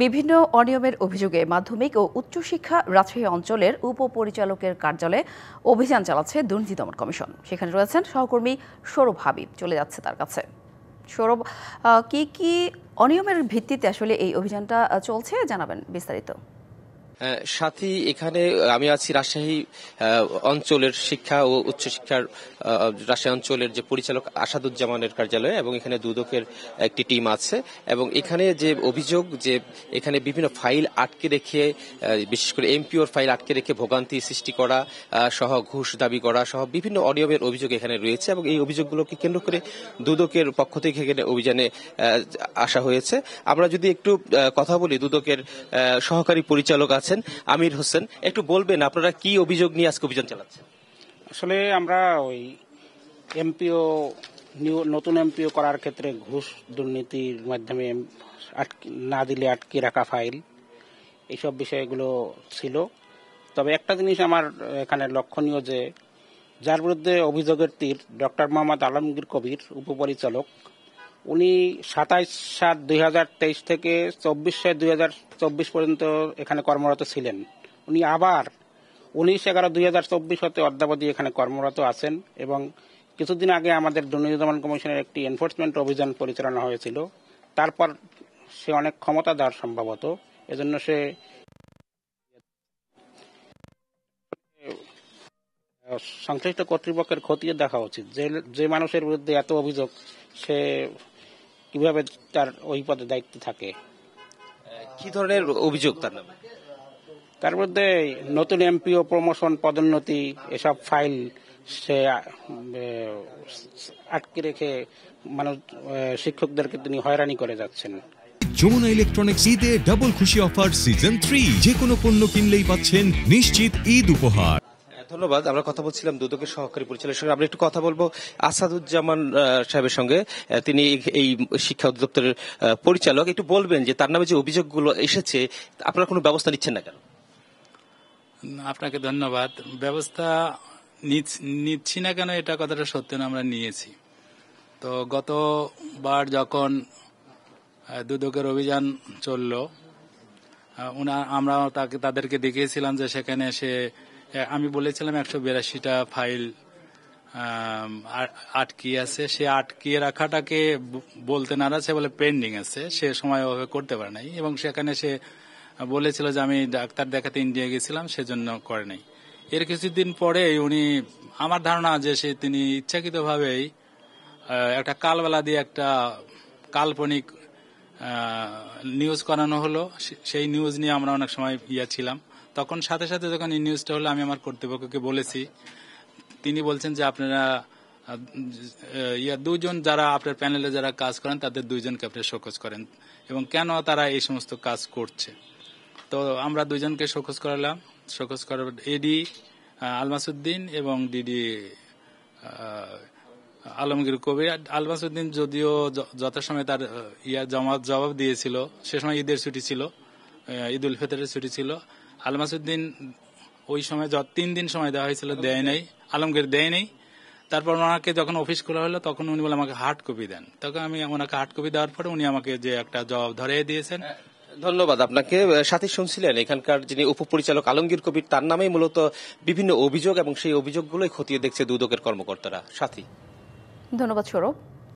বিভিন্ন অনিয়মের অভিযোগে মাধ্যমিক ও উচ্চশিক্ষা রাজশাহী অঞ্চলের উপপরিচালকের কার্যালয়ে অভিযান চালাচ্ছে দুর্নীতি দমন কমিশন। সেখানে রয়েছেন সহকর্মী সৌরভ হাবিব, চলে যাচ্ছে তার কাছে। সৌরভ, কি কি অনিয়মের ভিত্তিতে আসলে এই অভিযানটা চলছে জানাবেন বিস্তারিত। সাথী, এখানে আমি আছি রাজশাহী অঞ্চলের শিক্ষা ও উচ্চশিক্ষার রাজশাহী অঞ্চলের যে পরিচালক আসাদুজ্জামানের কার্যালয়ে, এবং এখানে দুদকের একটি টিম আছে। এবং এখানে যে অভিযোগ যে এখানে বিভিন্ন ফাইল আটকে রেখে, বিশেষ করে এমপিওর ফাইল আটকে রেখে ভোগান্তি সৃষ্টি করা সহ ঘুষ দাবি করা সহ বিভিন্ন অনিয়মের অভিযোগ এখানে রয়েছে, এবং এই অভিযোগগুলোকে কেন্দ্র করে দুদকের পক্ষ থেকে এখানে অভিযানে আসা হয়েছে। আমরা যদি একটু কথা বলি, দুদকের সহকারী পরিচালক আছেন আমির হোসেন, একটু বলবেন আপনারা কি অভিযোগ নিয়ে আজকে অভিযান চালাচ্ছেন? আসলে আমরা ওই এমপিও নতুন এমপিও করার ক্ষেত্রে ঘুষ দুর্নীতির মাধ্যমে না দিলে আটকে রাখা ফাইল, এইসব বিষয়গুলো ছিল। তবে একটা জিনিস আমার এখানে লক্ষণীয়, যে যার বিরুদ্ধে অভিযোগের তীর, ডক্টর মোহাম্মদ আলমগীর কবির, উপপরিচালক, উনি 27/7/2023 থেকে 24/6/2024 পর্যন্ত এখানে কর্মরত ছিলেন। উনি আবার 19/11/2024 হতে অদ্যাবধি এখানে কর্মরত আছেন। এবং কিছুদিন আগে আমাদের দুর্নীতি দমন কমিশনের একটি এনফোর্সমেন্ট অভিযান পরিচালনা হয়েছিল। তারপর সে অনেক ক্ষমতাধর সম্ভবত, এজন্য সে সংশ্লিষ্ট কর্তৃপক্ষের খতিয়ে দেখা উচিত যে মানুষের বিরুদ্ধে এত অভিযোগ, সে কিভাবে তার ওই পদে দায়িত্বে থাকে। কি ধরনের অভিযোগ তার নামে? তার মধ্যে নতুন এমপিও, প্রমোশন, পদোন্নতি, এসব ফাইল সে আটকে রেখে মানুষ, শিক্ষকদেরকে তিনি হয়রানি করে যাচ্ছেন। যমুনা ইলেকট্রনিক্স ঈদে ডাবল খুশি অফার সিজন 3, যে কোনো পণ্য কিনলেই পাচ্ছেন নিশ্চিত ঈদ উপহার। ধন্যবাদ। আমরা কথা বলছিলাম দুদকের সহকারী পরিচালকের সঙ্গে। আমরা একটু কথা বলবো আসাদুজ্জামান সাহেবের সঙ্গে। তিনি এই শিক্ষা অধিদপ্তরের পরিচালক। একটু বলবেন যে তার নামে যে অভিযোগগুলো এসেছে, আপনারা কোনো ব্যবস্থা নিচ্ছেন না কেন? আপনাকে ধন্যবাদ। ব্যবস্থা নিচ্ছি না কেন, এটা কথাটা সত্য না, আমরা নিয়েছি। তো গতবার যখন দুদকের অভিযান চলল, আমরা তাদেরকে দেখিয়েছিলাম যে সেখানে আমি বলেছিলাম 182টা ফাইল আটকিয়ে আছে। সে আটকিয়ে রাখাটাকে বলতে নারাজ, বলে পেন্ডিং আছে, সে সময় ওভাবে করতে পারে নাই। এবং সেখানে সে বলেছিল যে আমি ডাক্তার দেখাতে ইন্ডিয়া গেছিলাম, সেজন্য করে নাই। এর কিছুদিন পরে উনি, আমার ধারণা যে তিনি ইচ্ছাকৃতভাবেই একটা কালবেলা দিয়ে একটা কাল্পনিক নিউজ করানো হলো। সেই নিউজ নিয়ে আমরা অনেক সময় ছিলাম। তখন সাথে সাথে যখন এই নিউজটা হলো, আমি আমার কর্তৃপক্ষকে বলেছি। তিনি বলছেন যে আপনারা দুজন, যারা আপনার প্যানেলে যারা কাজ করেন, তাদের দুইজনকে আপনি শোকজ করেন, এবং কেন তারা এই সমস্ত কাজ করছে। তো আমরা দুইজনকে শোকজ করালাম। শোকজ করার এডি আলমাসউদ্দিন এবং ডিডি আলমগীর কবির। আলমাসউদ্দিন যদিও যথাসময়ে তার জবাব দিয়েছিল, সে সময় ঈদের ছুটি ছিল, ঈদ উল ফিতরের ছুটি ছিল। আলমাসউদ্দিন ওই সময় 3 দিন সময় দেওয়া হয়েছিল, দেয় নাই, আলমগীর দেয় নাই। তারপর ওনাকে যখন অফিস খোলা হলো, তখন উনি বলে আমাকে হার্ড কপি দেন। তখন আমি ওনাকে হার্ড কপি দেওয়ার পরে উনি আমাকে যে একটা জবাব ধরিয়ে দিয়েছেন। ধন্যবাদ আপনাকে। সাথী, শুনছিলেন এখানকার যিনি উপপরিচালক আলমগীর কবির, তার নামেই মূলত বিভিন্ন অভিযোগ, এবং সেই অভিযোগগুলোই খতিয়ে দেখছে দুদকের কর্মকর্তারা। সাথী, ধন্যবাদ সৌরভ।